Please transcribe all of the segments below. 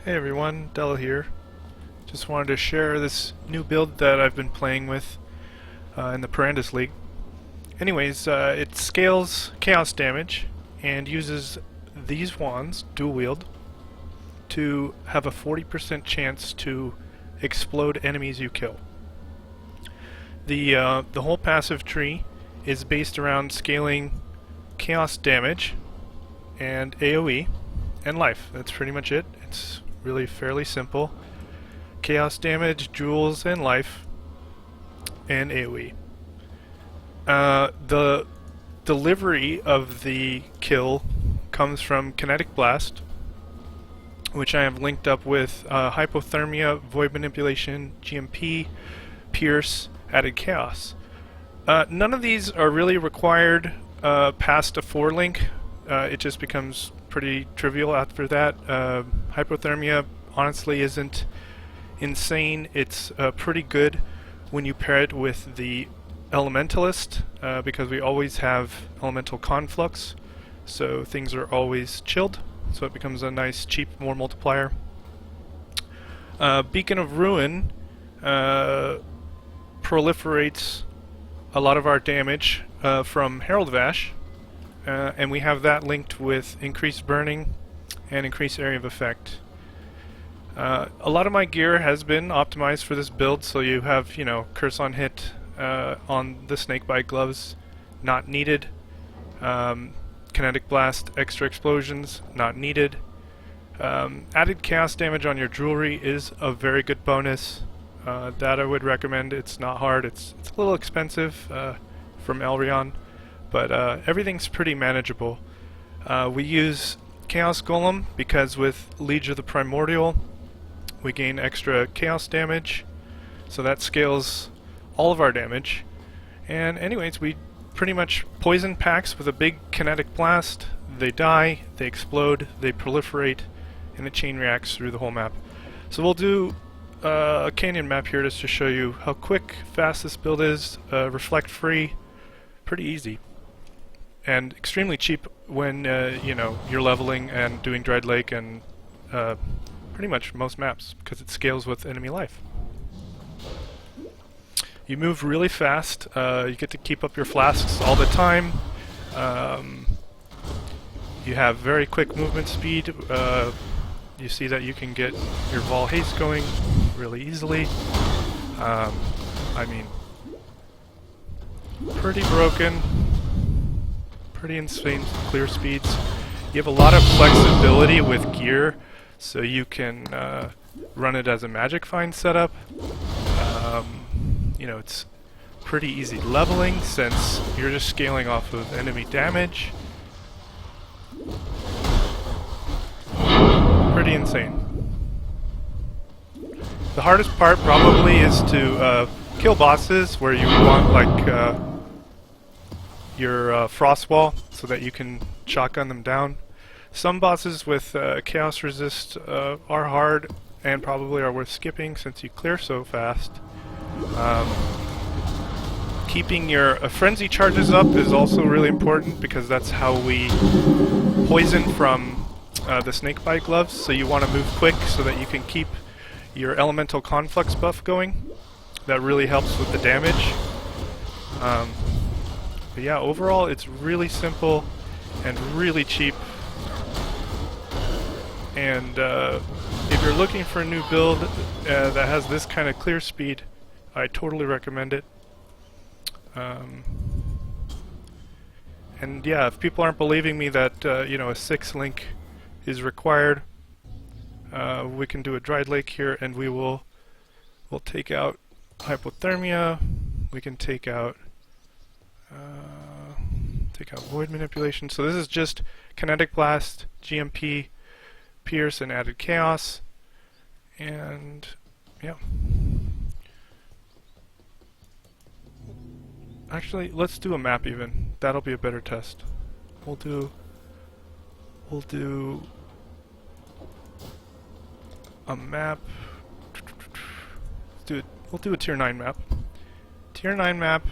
Hey everyone, Della here. Just wanted to share this new build that I've been playing with in the Parandus League. Anyways, it scales chaos damage and uses these wands, dual wield, to have a 40% chance to explode enemies you kill. The whole passive tree is based around scaling chaos damage and AoE and life. That's pretty much it. It's really fairly simple. Chaos damage, jewels, and life, and AoE. The delivery of the kill comes from Kinetic Blast, which I have linked up with Hypothermia, Void Manipulation, GMP, Pierce, Added Chaos. None of these are really required past a 4 link. It just becomes pretty trivial after that. Hypothermia honestly isn't insane. It's pretty good when you pair it with the Elementalist, because we always have Elemental Conflux, so things are always chilled, so it becomes a nice cheap more multiplier. Beacon of Ruin proliferates a lot of our damage from Herald Vash, and we have that linked with increased burning and increased area of effect. A lot of my gear has been optimized for this build, so you have, Curse on Hit on the Snakebite gloves, not needed. Kinetic Blast, extra explosions, not needed. Added chaos damage on your jewelry is a very good bonus. That I would recommend. It's not hard. It's a little expensive from Elrion, but everything's pretty manageable. We use Chaos Golem because with Liege of the Primordial we gain extra chaos damage, so that scales all of our damage. And anyways, we pretty much poison packs with a big kinetic blast. They die, they explode, they proliferate, and the chain reacts through the whole map. So we'll do a canyon map here just to show you how quick, fast this build is, reflect free, pretty easy, and extremely cheap when you're leveling and doing Dread Lake and pretty much most maps, because it scales with enemy life. You move really fast. You get to keep up your flasks all the time. You have very quick movement speed. You see that you can get your Vol Haste going really easily. I mean, pretty broken, pretty insane clear speeds. You have a lot of flexibility with gear, so you can run it as a Magic Find setup. It's pretty easy leveling since you're just scaling off of enemy damage. Pretty insane. The hardest part probably is to kill bosses where you want like your frost wall so that you can shotgun them down. Some bosses with chaos resist are hard and probably are worth skipping since you clear so fast. Keeping your frenzy charges up is also really important because that's how we poison from the snakebite gloves, so you want to move quick so that you can keep your elemental conflux buff going. That really helps with the damage. But yeah, overall it's really simple and really cheap. And if you're looking for a new build that has this kind of clear speed, I totally recommend it. And yeah, if people aren't believing me that a 6 link is required, we can do a Dried Lake here, and we'll take out Hypothermia. We can take out Void Manipulation. So this is just Kinetic Blast, GMP, Pierce, and Added Chaos. And yeah. Actually, let's do a map even. That'll be a better test. We'll do a map. We'll do a tier 9 map. Tier 9 map.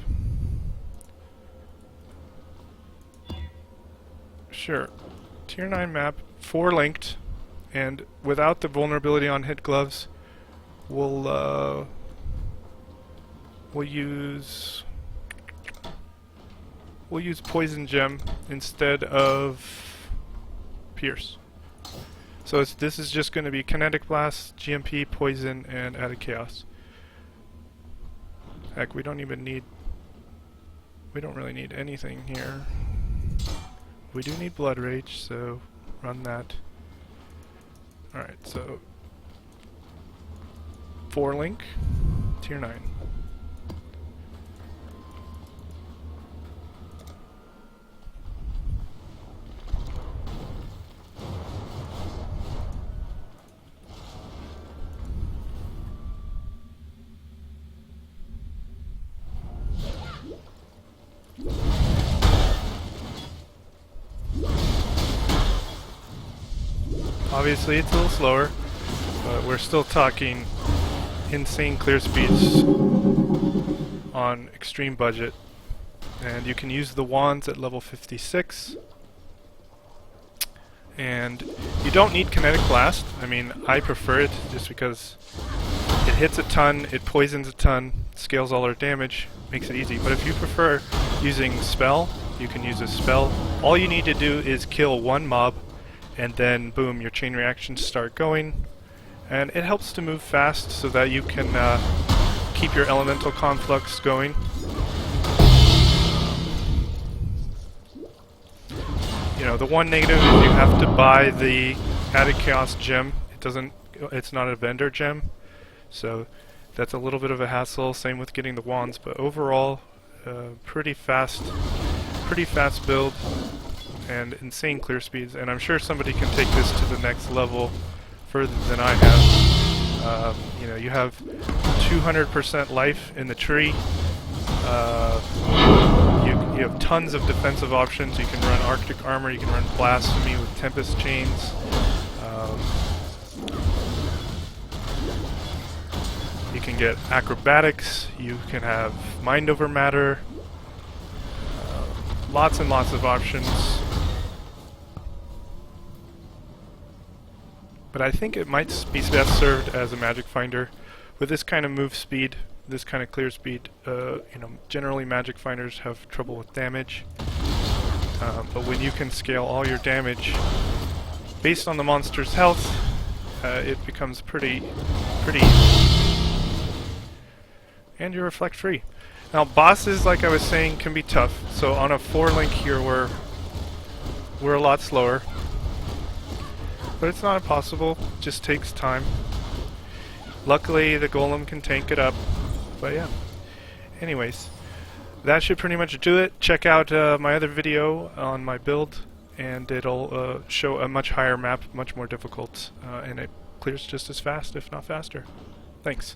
Sure. Tier 9 map, 4 linked. And without the vulnerability on hit gloves, we'll use poison gem instead of pierce. So this is just going to be kinetic blast, GMP, poison, and added chaos. Heck, we don't really need anything here. We do need blood rage, so run that. Alright, so 4 link, tier 9. Obviously it's a little slower, but we're still talking insane clear speeds on extreme budget. And you can use the wands at level 56. And you don't need kinetic blast. I mean, I prefer it just because it hits a ton, it poisons a ton, scales all our damage, makes it easy. But if you prefer using spell, you can use a spell. All you need to do is kill one mob, and then boom, your chain reactions start going. And it helps to move fast so that you can keep your elemental conflux going. You know, the one negative is you have to buy the added chaos gem. It's not a vendor gem, so that's a little bit of a hassle. Same with getting the wands, but overall, pretty fast build and insane clear speeds. And I'm sure somebody can take this to the next level further than I have. You know, you have 200% life in the tree. You have tons of defensive options. You can run Arctic Armor, you can run Blasphemy with Tempest Chains. You can get Acrobatics, you can have Mind Over Matter. Lots and lots of options. But I think it might be best served as a magic finder. With this kind of move speed, this kind of clear speed, you know, generally magic finders have trouble with damage. But when you can scale all your damage based on the monster's health, it becomes pretty easy. And you reflect free. Now bosses, like I was saying, can be tough. So on a 4 link here we're a lot slower. But it's not impossible, it just takes time. Luckily the golem can tank it up. But yeah. Anyways, that should pretty much do it. Check out my other video on my build, and it'll show a much higher map, much more difficult, and it clears just as fast, if not faster. Thanks.